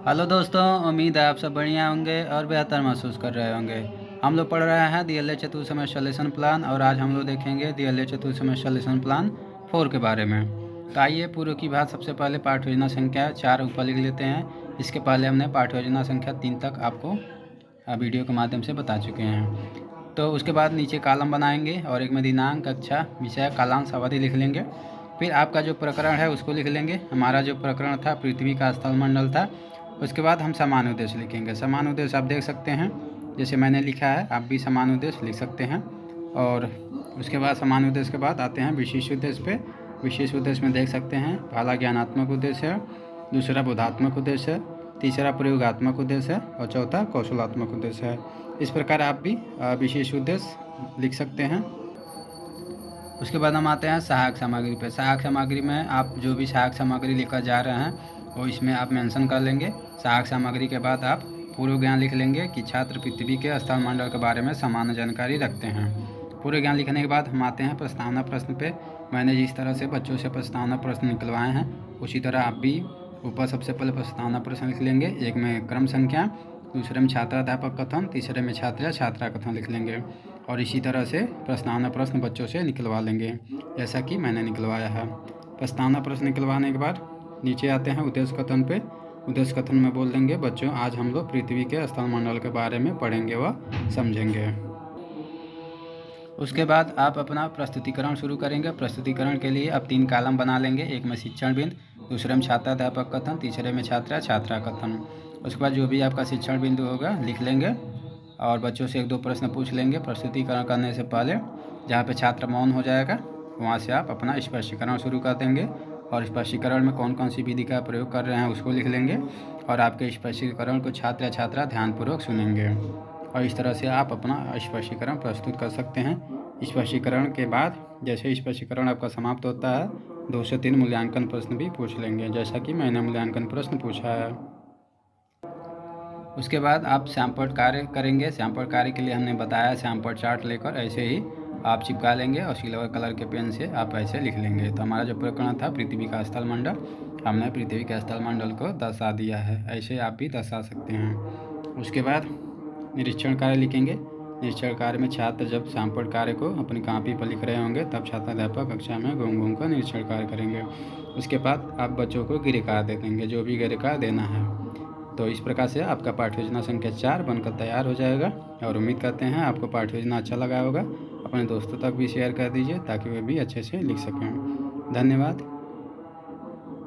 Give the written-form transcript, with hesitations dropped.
Hello दोस्तों, उम्मीद है आप सब बढ़िया होंगे और बेहतर महसूस कर रहे होंगे। हम लोग पढ़ रहे हैं DLA चतुर्समय सॉल्यूशन प्लान और आज हम लोग देखेंगे DLA चतुर्समय सॉल्यूशन प्लान 4 के बारे में। तो आइए पूर्व की बात सबसे पहले पाठ योजना संख्या 4 ऊपर लिख लेते हैं। इसके पहले हमने पाठ योजना संख्या 3 तक आपको वीडियो के माध्यम से बता चुके हैं। तो उसके बाद नीचे कॉलम बनाएंगे और एक में दिनांक, कक्षा, विषय, कालांश, अवधि लिख लेंगे। फिर आपका जो प्रकरण है उसको लिख लेंगे। हमारा जो प्रकरण था पृथ्वी का स्थलमंडल था। उसके बाद हम समान उद्देश्य लिखेंगे। समान उद्देश्य आप देख सकते हैं, जैसे मैंने लिखा है आप भी समान उद्देश्य लिख सकते हैं। और उसके बाद समान उद्देश्य के बाद आते हैं विशेष उद्देश्य पे। विशेष उद्देश्य में देख सकते हैं पहला ज्ञानात्मक उद्देश्य है, दूसरा बोधात्मक उद्देश्य है, तीसरा प्रयोगात्मक उद्देश्य है और चौथा कौशलात्मक उद्देश्य है। इस प्रकार आप भी विशेष उद्देश्य लिख सकते हैं। उसके बाद हम आते हैं सहायक सामग्री पे। सहायक सामग्री में आप जो भी सहायक सामग्री लेकर जा रहे हैं वो इसमें आप मेंशन कर लेंगे। सहायक सामग्री के बाद आप पूर्व ज्ञान लिख लेंगे कि छात्र पृथ्वी के स्थलमंडल के बारे में सामान्य जानकारी रखते हैं। पूर्व ज्ञान लिखने के बाद हम आते हैं प्रस्तावना प्रश्न पे। मैंने जिस तरह से बच्चों से प्रस्तावना प्रश्न निकलवाए हैं उसी तरह आप भी ऊपर सबसे पहले प्रस्तावना प्रश्न लिख लेंगे। एक में क्रम संख्या, दूसरे में छात्राध्यापक कथन, तीसरे में छात्र या छात्रा कथन लिख लेंगे और इसी तरह से प्रस्तावना प्रश्न बच्चों से निकलवा लेंगे जैसा कि मैंने निकलवाया है। प्रस्तावना प्रश्न निकलवाने के बाद नीचे आते हैं उद्देश्य कथन पे। उद्देश्य कथन में बोल देंगे बच्चों आज हम लोग पृथ्वी के स्थलमंडल के बारे में पढ़ेंगे व समझेंगे। उसके बाद आप अपना प्रस्तुतिकरण शुरू करेंगे। प्रस्तुतिकरण के लिए आप 3 कॉलम बना लेंगे। एक में शिक्षण बिंदु, दूसरे में छात्राध्यापक कथन, तीसरे में छात्रा छात्रा कथन। उसके बाद जो भी आपका शिक्षण बिंदु होगा लिख लेंगे और बच्चों से 1-2 प्रश्न पूछ लेंगे प्रस्तुतिकरण करने से पहले। जहाँ पे छात्र मौन हो जाएगा वहाँ से आप अपना स्पष्टीकरण शुरू कर देंगे और स्पष्टीकरण में कौन कौन सी विधि का प्रयोग कर रहे हैं उसको लिख लेंगे और आपके स्पष्टीकरण को छात्र या छात्रा ध्यानपूर्वक सुनेंगे और इस तरह से आप अपना स्पष्टीकरण प्रस्तुत कर सकते हैं। स्पष्टीकरण के बाद जैसे स्पष्टीकरण आपका समाप्त होता है 2 से 3 मूल्यांकन प्रश्न भी पूछ लेंगे जैसा कि मैंने मूल्यांकन प्रश्न पूछा है। उसके बाद आप सैंपल कार्य करेंगे। सैंपल कार्य के लिए हमने बताया सैंपल चार्ट लेकर ऐसे ही आप चिपका लेंगे और सिल्वर कलर के पेन से आप ऐसे लिख लेंगे। तो हमारा जो प्रकरण था पृथ्वी का स्थलमंडल, हमने पृथ्वी के स्थलमंडल को दर्शा दिया है। ऐसे आप भी दर्शा सकते हैं। उसके बाद निरीक्षण कार्य लिखेंगे। निरीक्षण कार्य में छात्र जब सैंपल कार्य को अपनी कॉपी पर लिख रहे होंगे तब छात्राध्यापक कक्षा में घूम घूम कर निरीक्षण कार्य करेंगे। उसके बाद आप बच्चों को गृहकार्य दे देंगे, जो भी गृहकार्य देना है। तो इस प्रकार से आपका पाठ्य योजना संख्या 4 बनकर तैयार हो जाएगा और उम्मीद करते हैं आपको पाठ्य योजना अच्छा लगा होगा। अपने दोस्तों तक भी शेयर कर दीजिए ताकि वे भी अच्छे से लिख सकें। धन्यवाद।